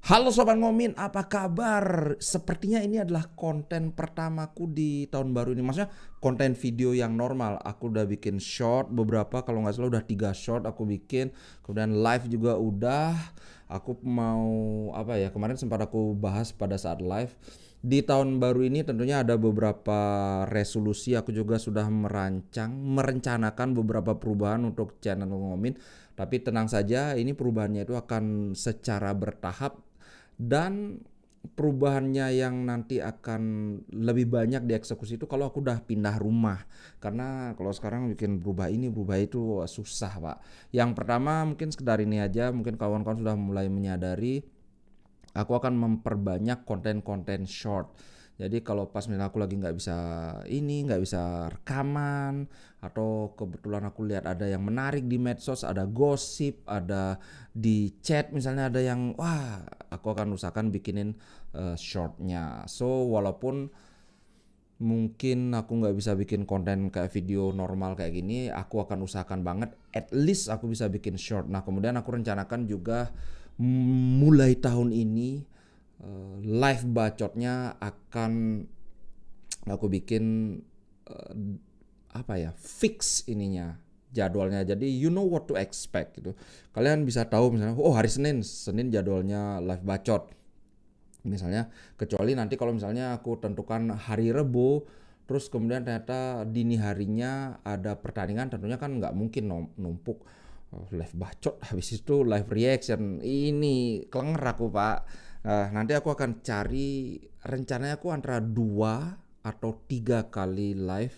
Halo Sobat Ngomin, apa kabar? Sepertinya ini adalah konten pertamaku di tahun baru ini. Maksudnya konten video yang normal. Aku udah bikin short beberapa, kalau nggak salah udah 3 short aku bikin. Kemudian live juga udah. Aku mau apa ya? Kemarin sempat aku bahas pada saat live. Di tahun baru ini tentunya ada beberapa resolusi. Aku juga sudah merencanakan beberapa perubahan untuk channel Ngomin. Tapi tenang saja, ini perubahannya itu akan secara bertahap dan perubahannya yang nanti akan lebih banyak dieksekusi itu kalau aku udah pindah rumah. Karena kalau sekarang bikin berubah ini berubah itu susah, Pak. Yang pertama mungkin sekedar ini aja, mungkin kawan-kawan sudah mulai menyadari aku akan memperbanyak konten-konten short. Jadi kalau pas misalnya aku lagi nggak bisa rekaman, atau kebetulan aku lihat ada yang menarik di medsos, ada gosip, ada di chat misalnya ada yang wah, aku akan usahakan bikinin shortnya. So walaupun mungkin aku nggak bisa bikin konten kayak video normal kayak gini, aku akan usahakan banget at least aku bisa bikin short. Nah kemudian aku rencanakan juga mulai tahun ini live bacotnya akan aku bikin eh, apa ya, fix ininya, jadwalnya. Jadi you know what to expect gitu. Kalian bisa tahu misalnya oh hari Senin jadwalnya live bacot misalnya, kecuali nanti kalau misalnya aku tentukan hari Rebo terus kemudian ternyata dini harinya ada pertandingan, tentunya kan nggak mungkin numpuk live bacot habis itu live reaction, ini kelenger aku Pak. Nanti aku akan cari, rencananya aku antara 2 atau 3 kali live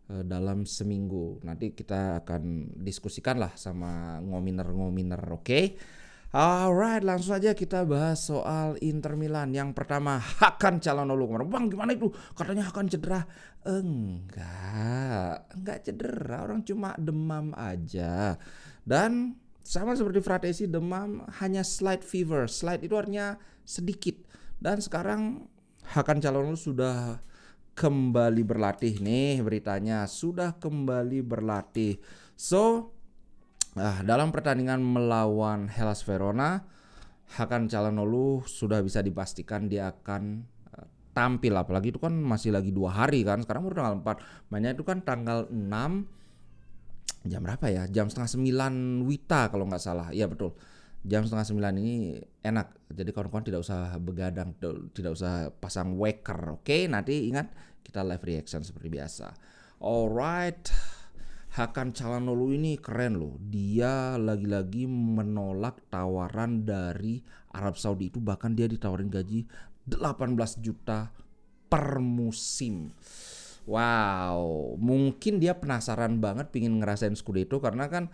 dalam seminggu. Nanti kita akan diskusikan lah sama ngominer-ngominer, oke? Alright, langsung aja kita bahas soal Inter Milan. Yang pertama, Hakan Calhanoglu kemarin. Bang, gimana itu? Katanya Hakan cedera. Enggak cedera. Orang cuma demam aja. Dan sama seperti Fratesi, demam hanya slight fever. Slight itu artinya sedikit. Dan sekarang Hakan Calhanoglu sudah kembali berlatih nih beritanya. Sudah kembali berlatih. So, dalam pertandingan melawan Hellas Verona, Hakan Calhanoglu sudah bisa dipastikan dia akan tampil, apalagi itu kan masih lagi 2 hari kan, sekarang baru tanggal 4, mainnya itu kan tanggal 6 jam berapa ya, jam setengah 9 Wita kalau nggak salah, iya betul, jam setengah 9 ini enak, jadi kawan-kawan tidak usah begadang, tidak usah pasang waker, oke? Nanti ingat kita live reaction seperti biasa. Alright, Hakan Calhanoglu ini keren loh. Dia lagi-lagi menolak tawaran dari Arab Saudi, itu bahkan dia ditawarin gaji 18 juta per musim. Wow, mungkin dia penasaran banget pingin ngerasain Scudetto karena kan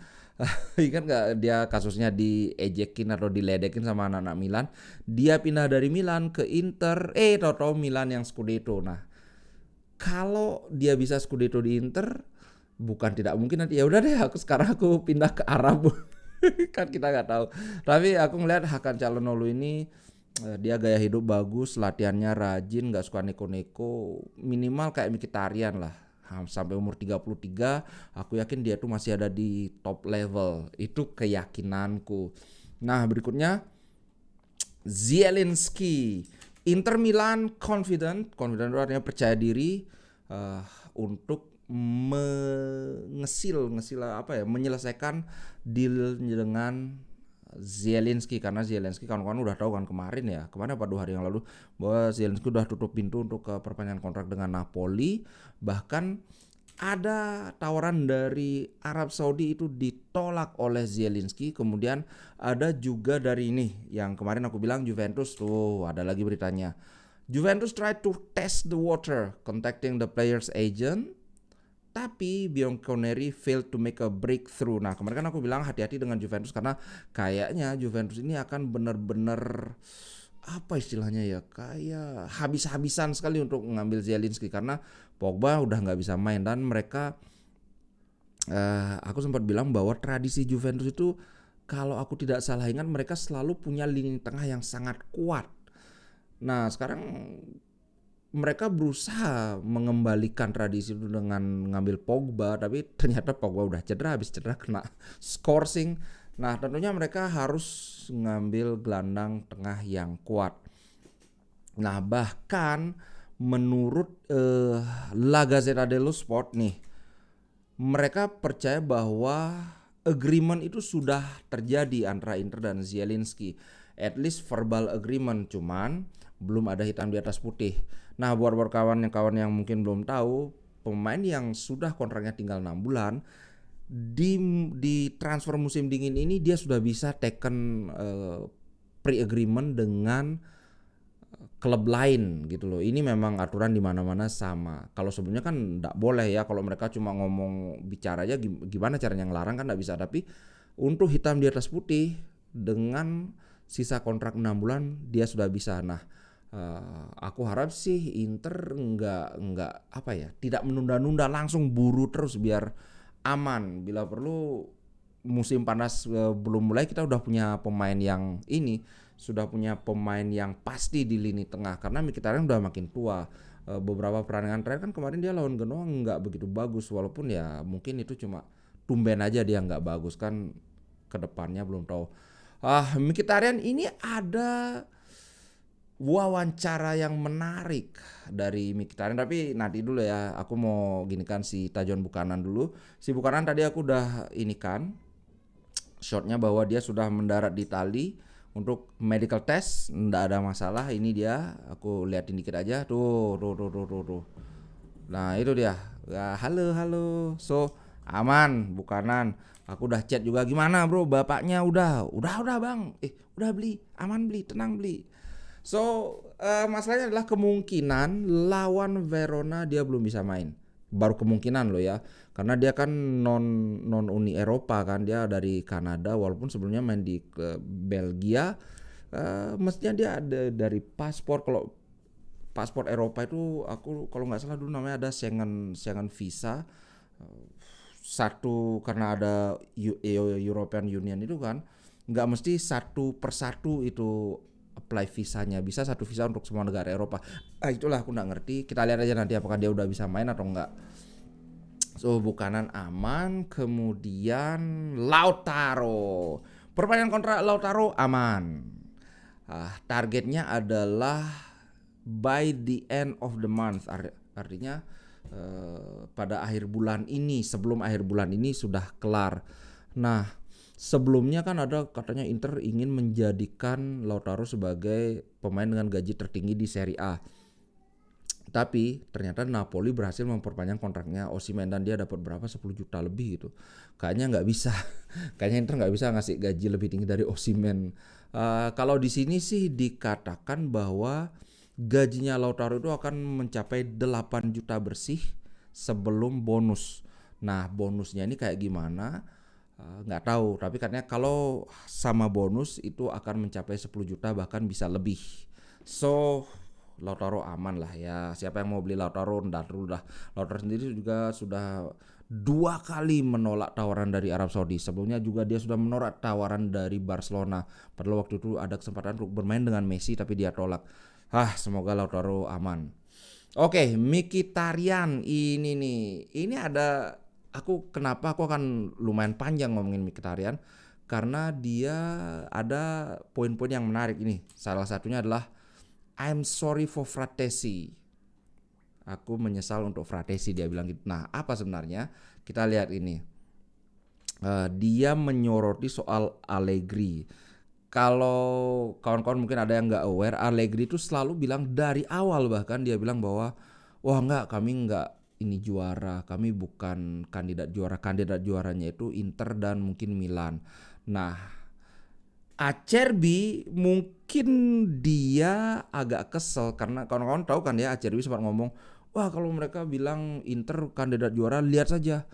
ingat nggak dia kasusnya diejekin atau diledekin sama anak-anak Milan. Dia pindah dari Milan ke Inter, tau-tau Milan yang Scudetto. Nah, kalau dia bisa Scudetto di Inter, bukan tidak mungkin nanti ya udah deh aku pindah ke Arab. Kan kita nggak tahu. Tapi aku ngeliat Hakan Calhanoglu ini dia gaya hidup bagus, latihannya rajin, nggak suka neko-neko, minimal kayak Mkhitaryan lah. Sampai umur 33 aku yakin dia tuh masih ada di top level, itu keyakinanku. Nah berikutnya Zielinski. Inter Milan confident itu artinya percaya diri uh, untuk menyelesaikan deal dengan Zielinski, karena Zielinski kawan-kawan udah tahu kan kemarin apa 2 hari yang lalu bahwa Zielinski udah tutup pintu untuk perpanjangan kontrak dengan Napoli. Bahkan ada tawaran dari Arab Saudi itu ditolak oleh Zielinski. Kemudian ada juga dari ini yang kemarin aku bilang Juventus, tuh ada lagi beritanya. Juventus tried to test the water contacting the player's agent, tapi Bianconeri failed to make a breakthrough. Nah kemarin kan aku bilang hati-hati dengan Juventus karena kayaknya Juventus ini akan benar-benar apa istilahnya ya, kayak habis-habisan sekali untuk mengambil Zielinski karena Pogba udah nggak bisa main. Dan mereka aku sempat bilang bahwa tradisi Juventus itu kalau aku tidak salah ingat mereka selalu punya lini tengah yang sangat kuat. Nah sekarang mereka berusaha mengembalikan tradisi itu dengan mengambil Pogba, tapi ternyata Pogba udah cedera, habis cedera kena skorsing. Nah, tentunya mereka harus ngambil gelandang tengah yang kuat. Nah, bahkan menurut La Gazzetta dello Sport nih, mereka percaya bahwa agreement itu sudah terjadi antara Inter dan Zielinski. At least verbal agreement, cuman belum ada hitam di atas putih. Nah, buat kawan yang mungkin belum tahu, pemain yang sudah kontraknya tinggal 6 bulan di transfer musim dingin ini dia sudah bisa taken pre-agreement dengan klub lain gitu loh. Ini memang aturan di mana-mana sama. Kalau sebelumnya kan enggak boleh ya, kalau mereka cuma ngomong bicara aja gimana caranya ngelarang kan enggak bisa. Tapi untuk hitam di atas putih dengan sisa kontrak 6 bulan dia sudah bisa. Nah, aku harap sih Inter enggak apa ya, tidak menunda-nunda, langsung buru terus biar aman. Bila perlu musim panas belum mulai kita udah punya pemain yang ini, sudah punya pemain yang pasti di lini tengah karena Mkhitaryan udah makin tua. Beberapa pertandingan terakhir kan kemarin dia lawan Genoa nggak begitu bagus, walaupun ya mungkin itu cuma tumben aja dia nggak bagus kan, kedepannya belum tahu. Mkhitaryan ini ada wawancara yang menarik dari Mkhitaryan, tapi nanti dulu ya, aku mau gini kan si Tajon Buchanan dulu. Si Buchanan tadi aku udah ini kan shotnya bahwa dia sudah mendarat di Itali untuk medical test, nggak ada masalah. Ini dia, aku liatin dikit aja tuh. Nah itu dia ya, halo so aman Buchanan. Aku udah chat juga, gimana bro bapaknya udah bang, udah beli, aman beli, tenang beli. So masalahnya adalah kemungkinan lawan Verona dia belum bisa main. Baru kemungkinan loh ya, karena dia kan non Uni Eropa kan, dia dari Kanada walaupun sebelumnya main di Belgia. Mestinya dia ada dari paspor. Kalau paspor Eropa itu aku kalau nggak salah dulu namanya ada Schengen visa. Satu karena ada European Union itu kan, nggak mesti satu persatu itu apply visanya, bisa satu visa untuk semua negara Eropa. Itulah aku nggak ngerti, kita lihat aja nanti apakah dia udah bisa main atau enggak. So Buchanan aman, kemudian Lautaro, perpanjangan kontrak Lautaro aman. Targetnya adalah by the end of the month, artinya pada akhir bulan ini, sebelum akhir bulan ini sudah kelar. Nah, sebelumnya kan ada katanya Inter ingin menjadikan Lautaro sebagai pemain dengan gaji tertinggi di Serie A. Tapi ternyata Napoli berhasil memperpanjang kontraknya Osimhen dan dia dapat berapa, 10 juta lebih gitu. Kayaknya nggak bisa. Kayaknya Inter nggak bisa ngasih gaji lebih tinggi dari Osimhen. Kalau di sini sih dikatakan bahwa gajinya Lautaro itu akan mencapai 8 juta bersih sebelum bonus. Nah bonusnya ini kayak gimana? Nggak tahu. Tapi katanya kalau sama bonus itu akan mencapai 10 juta bahkan bisa lebih. So Lautaro aman lah ya. Siapa yang mau beli Lautaro ntar dulu dah. Lautaro sendiri juga sudah 2 kali menolak tawaran dari Arab Saudi. Sebelumnya juga dia sudah menolak tawaran dari Barcelona. Padahal waktu itu ada kesempatan untuk bermain dengan Messi tapi dia tolak. Semoga Lautaro aman. Oke, Mkhitaryan ini nih. Ini ada kenapa aku akan lumayan panjang ngomongin Mkhitaryan karena dia ada poin-poin yang menarik ini. Salah satunya adalah I'm sorry for Fratesi. Aku menyesal untuk Fratesi, dia bilang gitu. Nah, apa sebenarnya? Kita lihat ini. Dia menyoroti soal Allegri. Kalau kawan-kawan mungkin ada yang nggak aware, Allegri itu selalu bilang dari awal, bahkan dia bilang bahwa wah nggak, kami nggak ini juara, kami bukan kandidat juaranya itu Inter dan mungkin Milan. Nah, Acerbi mungkin dia agak kesel karena kawan-kawan tahu kan ya, Acerbi sempat ngomong, wah kalau mereka bilang Inter kandidat juara, lihat saja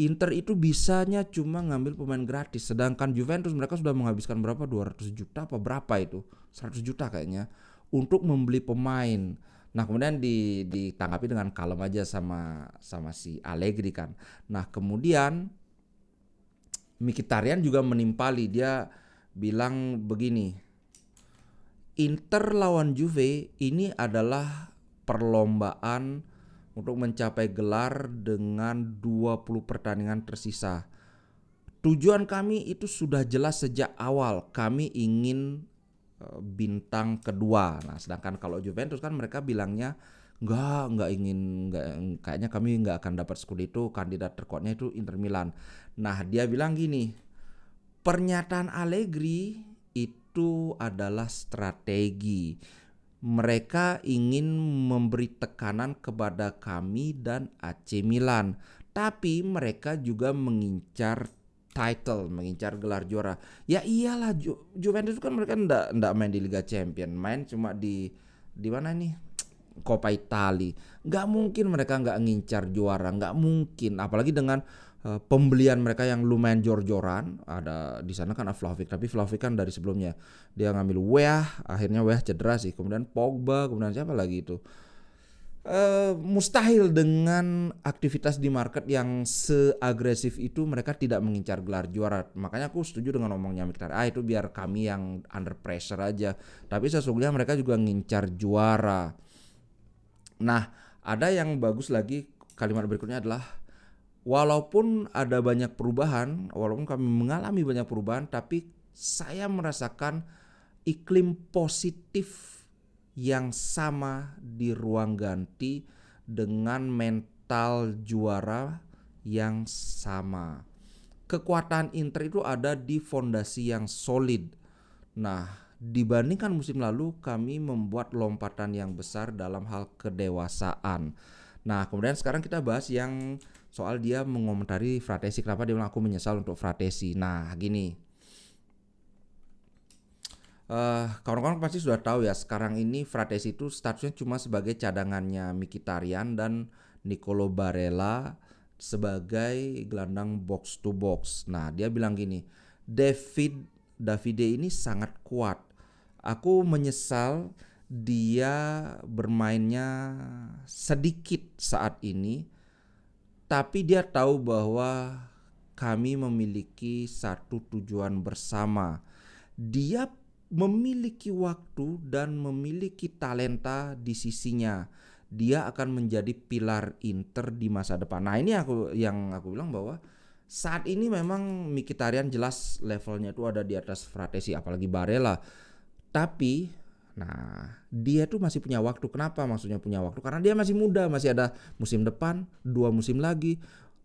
Inter itu bisanya cuma ngambil pemain gratis, sedangkan Juventus mereka sudah menghabiskan berapa, 200 juta apa berapa itu, 100 juta kayaknya untuk membeli pemain. Nah kemudian ditanggapi dengan kalem aja sama si Allegri kan. Nah kemudian Mkhitaryan juga menimpali, dia bilang begini, Inter lawan Juve ini adalah perlombaan untuk mencapai gelar dengan 20 pertandingan tersisa. Tujuan kami itu sudah jelas sejak awal, kami ingin bintang kedua. Nah, sedangkan kalau Juventus kan mereka bilangnya nggak ingin, nggak, kayaknya kami nggak akan dapat Scudetto, kandidat terkuatnya itu Inter Milan. Nah, dia bilang gini, pernyataan Allegri itu adalah strategi. Mereka ingin memberi tekanan kepada kami dan AC Milan, tapi mereka juga mengincar title, mengincar gelar juara. Ya iyalah, Juventus kan mereka ndak main di Liga Champion, main cuma di mana nih, Coppa Italia. Nggak mungkin mereka nggak ngincar juara, nggak mungkin. Apalagi dengan pembelian mereka yang lumayan jor-joran. Ada di sana kan Vlahovic, tapi Vlahovic kan dari sebelumnya dia ngambil Weah, akhirnya Weah cedera sih. Kemudian Pogba, kemudian siapa lagi itu? Mustahil dengan aktivitas di market yang seagresif itu mereka tidak mengincar gelar juara. Makanya aku setuju dengan omongnya Mkhitaryan, itu biar kami yang under pressure aja. Tapi sesungguhnya mereka juga ngincar juara. Nah, ada yang bagus lagi, kalimat berikutnya adalah walaupun ada banyak perubahan, walaupun kami mengalami banyak perubahan, tapi saya merasakan iklim positif yang sama di ruang ganti dengan mental juara yang sama. Kekuatan Inter itu ada di fondasi yang solid. Nah, dibandingkan musim lalu kami membuat lompatan yang besar dalam hal kedewasaan. Nah, kemudian sekarang kita bahas yang soal dia mengomentari Fratesi. Kenapa dia bilang aku menyesal untuk Fratesi. Nah, gini, kawan-kawan pasti sudah tahu ya, sekarang ini Fratesi itu statusnya cuma sebagai cadangannya Mkhitaryan dan Nicolo Barella sebagai gelandang box to box. Nah, dia bilang gini, Davide ini sangat kuat. Aku menyesal dia bermainnya sedikit saat ini, tapi dia tahu bahwa kami memiliki satu tujuan bersama. Dia memiliki waktu dan memiliki talenta di sisinya. Dia akan menjadi pilar Inter di masa depan. Nah, ini aku bilang bahwa saat ini memang Mkhitaryan jelas levelnya itu ada di atas Fratesi, apalagi Barella. Tapi nah, dia tuh masih punya waktu. Kenapa maksudnya punya waktu? Karena dia masih muda, masih ada musim depan, 2 musim lagi.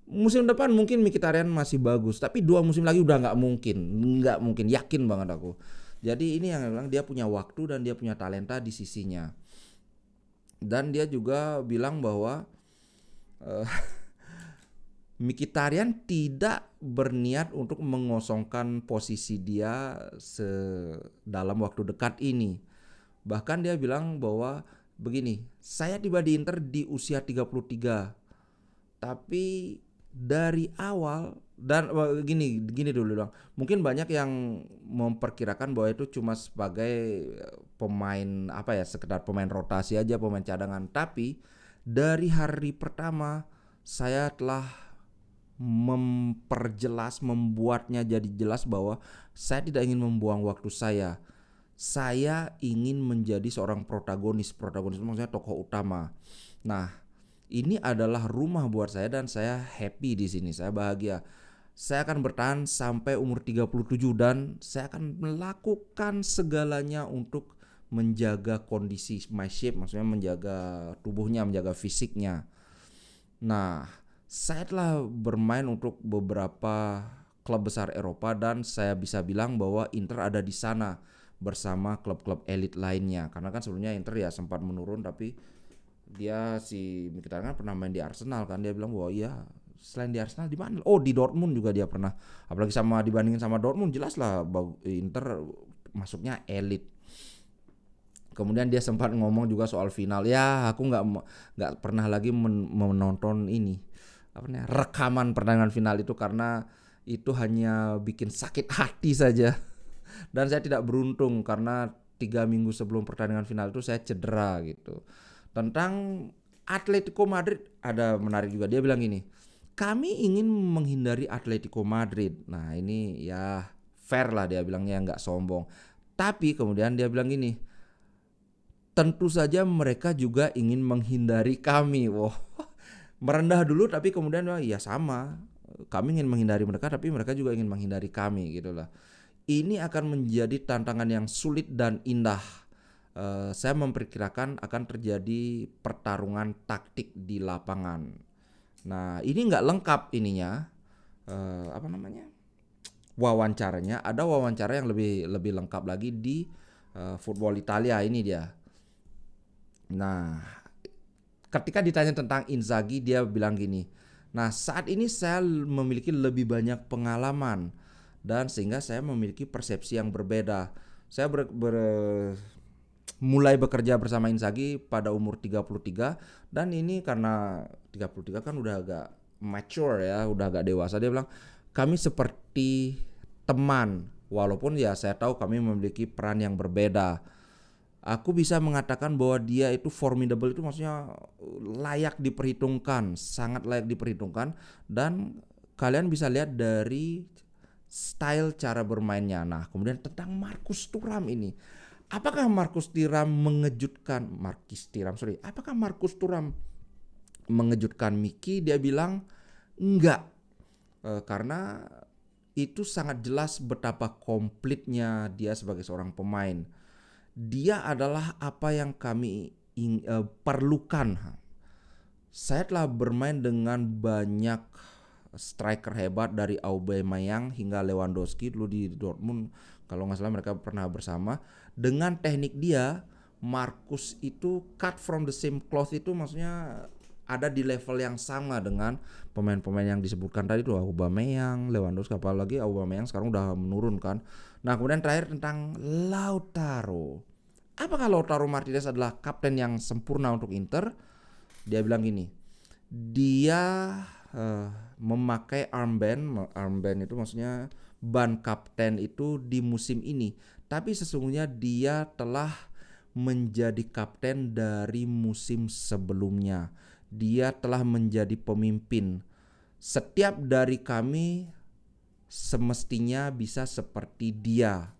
Musim depan mungkin Mkhitaryan masih bagus, tapi 2 musim lagi udah nggak mungkin, yakin banget aku. Jadi ini yang bilang dia punya waktu dan dia punya talenta di sisinya. Dan dia juga bilang bahwa Mkhitaryan tidak berniat untuk mengosongkan posisi dia dalam waktu dekat ini. Bahkan dia bilang bahwa begini, saya tiba di Inter di usia 33. Tapi dari awal dan gini dulu dong. Mungkin banyak yang memperkirakan bahwa itu cuma sebagai pemain sekedar pemain rotasi aja, pemain cadangan. Tapi dari hari pertama saya telah membuatnya jadi jelas bahwa saya tidak ingin membuang waktu saya. Saya ingin menjadi seorang protagonis maksudnya tokoh utama. Nah, ini adalah rumah buat saya dan saya happy di sini, saya bahagia. Saya akan bertahan sampai umur 37 dan saya akan melakukan segalanya untuk menjaga kondisi my shape, maksudnya menjaga tubuhnya, menjaga fisiknya. Nah, saya telah bermain untuk beberapa klub besar Eropa dan saya bisa bilang bahwa Inter ada di sana bersama klub-klub elit lainnya. Karena kan sebelumnya Inter ya sempat menurun, tapi dia si Mkhitaryan kan pernah main di Arsenal kan, dia bilang bahwa iya selain di Arsenal di mana? Oh, di Dortmund juga dia pernah. Apalagi dibandingin sama Dortmund jelas lah Inter masuknya elit. Kemudian dia sempat ngomong juga soal final. Ya, aku nggak pernah lagi menonton ini rekaman pertandingan final itu karena itu hanya bikin sakit hati saja. Dan saya tidak beruntung karena 3 minggu sebelum pertandingan final itu saya cedera gitu. Tentang Atletico Madrid ada menarik juga, dia bilang gini, kami ingin menghindari Atletico Madrid. Nah ini ya fair lah, dia bilangnya nggak sombong. Tapi kemudian dia bilang gini, tentu saja mereka juga ingin menghindari kami. Wow, merendah dulu tapi kemudian ya sama. kami ingin menghindari mereka, tapi mereka juga ingin menghindari kami gitu lah. Ini akan menjadi tantangan yang sulit dan indah. Saya memperkirakan akan terjadi pertarungan taktik di lapangan. Nah, ini nggak lengkap ininya, apa namanya, wawancaranya. Ada wawancara yang lebih lengkap lagi di Football Italia ini dia. Nah, ketika ditanya tentang Inzaghi, dia bilang gini, nah saat ini saya memiliki lebih banyak pengalaman dan sehingga saya memiliki persepsi yang berbeda. Saya mulai bekerja bersama Inzaghi pada umur 33 dan ini karena 33 kan udah agak mature ya, udah agak dewasa. Dia bilang kami seperti teman walaupun ya saya tahu kami memiliki peran yang berbeda. Aku bisa mengatakan bahwa dia itu formidable, itu maksudnya layak diperhitungkan, sangat layak diperhitungkan, dan kalian bisa lihat dari style cara bermainnya. Nah, kemudian tentang Marcus Thuram ini. Apakah Marcus Thuram mengejutkan Apakah Marcus Thuram mengejutkan Miki? Dia bilang enggak. Karena itu sangat jelas betapa komplitnya dia sebagai seorang pemain. Dia adalah apa yang kami perlukan. Saya telah bermain dengan banyak striker hebat dari Aubameyang hingga Lewandowski dulu di Dortmund. Kalau nggak salah mereka pernah bersama. Dengan teknik dia, Marcus itu cut from the same cloth, itu maksudnya ada di level yang sama dengan pemain-pemain yang disebutkan tadi tuh, Aubameyang, Lewandowski, apalagi Aubameyang sekarang udah menurun kan. Nah, kemudian terakhir tentang Lautaro. Apakah Lautaro Martinez adalah kapten yang sempurna untuk Inter? Dia bilang gini, dia memakai armband itu maksudnya ban kapten itu di musim ini. Tapi sesungguhnya dia telah menjadi kapten dari musim sebelumnya. Dia telah menjadi pemimpin. Setiap dari kami semestinya bisa seperti dia,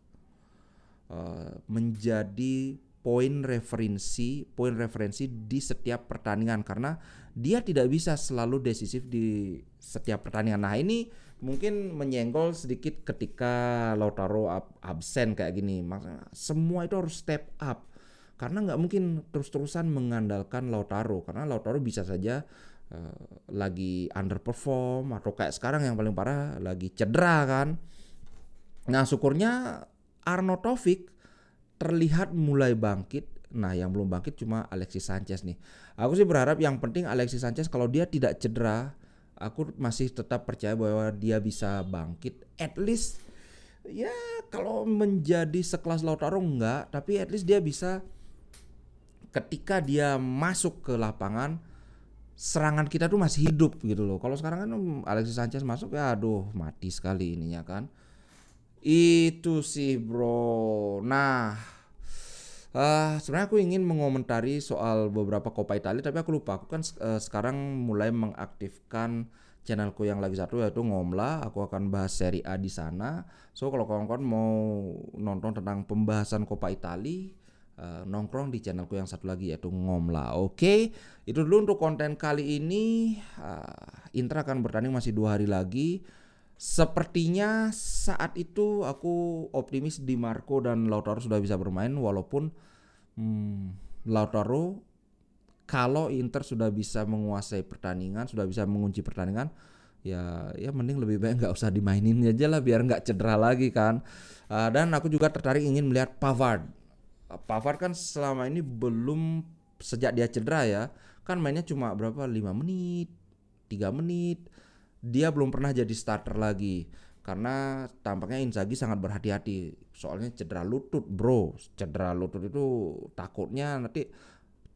menjadi poin referensi di setiap pertandingan, karena dia tidak bisa selalu decisif di setiap pertandingan. Nah, ini mungkin menyenggol sedikit ketika Lautaro absen kayak gini. Maksudnya semua itu harus step up, karena nggak mungkin terus-terusan mengandalkan Lautaro, karena Lautaro bisa saja lagi underperform atau kayak sekarang yang paling parah lagi cedera kan. Nah, syukurnya Arnaud Taufik terlihat mulai bangkit. Nah, yang belum bangkit cuma Alexis Sanchez nih. Aku sih berharap yang penting Alexis Sanchez kalau dia tidak cedera, aku masih tetap percaya bahwa dia bisa bangkit. At least ya kalau menjadi sekelas Lautaro enggak, tapi at least dia bisa ketika dia masuk ke lapangan, serangan kita tuh masih hidup gitu loh. Kalau sekarang kan Alexis Sanchez masuk ya aduh mati sekali ininya kan. Itu sih bro. Nah, sebenarnya aku ingin mengomentari soal beberapa Coppa Italia, tapi aku lupa. Aku kan sekarang mulai mengaktifkan channelku yang lagi satu yaitu Ngomla. Aku akan bahas Serie A di sana. So kalau kawan-kawan mau nonton tentang pembahasan Coppa Italia, nongkrong di channelku yang satu lagi yaitu Ngomla. Oke, itu dulu untuk konten kali ini. Inter akan bertanding masih 2 hari lagi. Sepertinya saat itu aku optimis Di Marco dan Lautaro sudah bisa bermain, walaupun Lautaro kalau Inter sudah bisa menguasai pertandingan, sudah bisa mengunci pertandingan, ya mending lebih baik nggak usah dimainin aja lah biar nggak cedera lagi kan. Dan aku juga tertarik ingin melihat Pavard. Pavard kan selama ini belum, sejak dia cedera ya kan mainnya cuma berapa 5 menit 3 menit, dia belum pernah jadi starter lagi karena tampaknya Inzaghi sangat berhati-hati soalnya cedera lutut bro. Cedera lutut itu takutnya nanti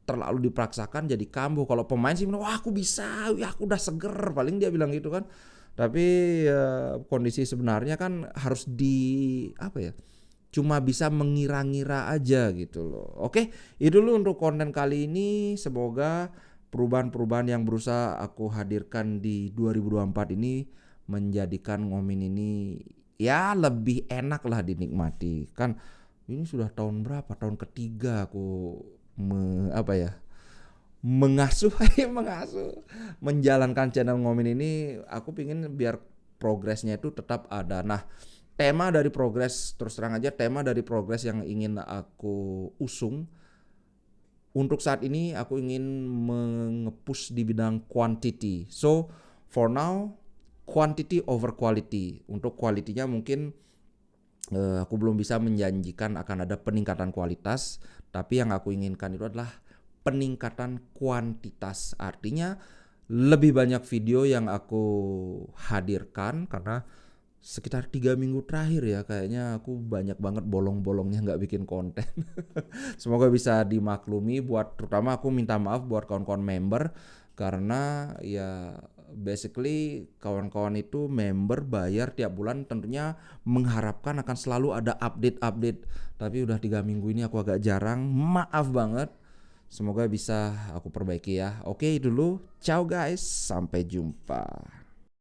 terlalu dipaksakan jadi kambuh. Kalau pemain sih wah aku bisa, ya aku udah seger, paling dia bilang gitu kan. Tapi kondisi sebenarnya kan harus cuma bisa mengira-ngira aja gitu loh. Oke, itu dulu untuk konten kali ini. Semoga perubahan-perubahan yang berusaha aku hadirkan di 2024 ini menjadikan Ngomin ini ya lebih enak lah dinikmati. Kan ini sudah tahun berapa? Tahun ketiga aku mengasuh mengasuh menjalankan channel Ngomin ini. Aku pingin biar progresnya itu tetap ada. Nah, tema dari progres, terus terang aja, tema dari progres yang ingin aku usung untuk saat ini, aku ingin mengepush di bidang quantity. So for now, quantity over quality. Untuk quality-nya mungkin aku belum bisa menjanjikan akan ada peningkatan kualitas, tapi yang aku inginkan itu adalah peningkatan kuantitas. Artinya lebih banyak video yang aku hadirkan, karena sekitar 3 minggu terakhir ya kayaknya aku banyak banget bolong-bolongnya nggak bikin konten. Semoga bisa dimaklumi, buat terutama aku minta maaf buat kawan-kawan member, karena ya basically kawan-kawan itu member bayar tiap bulan tentunya mengharapkan akan selalu ada update-update, tapi udah 3 minggu ini aku agak jarang, maaf banget. Semoga bisa aku perbaiki ya. Oke dulu, ciao guys, sampai jumpa.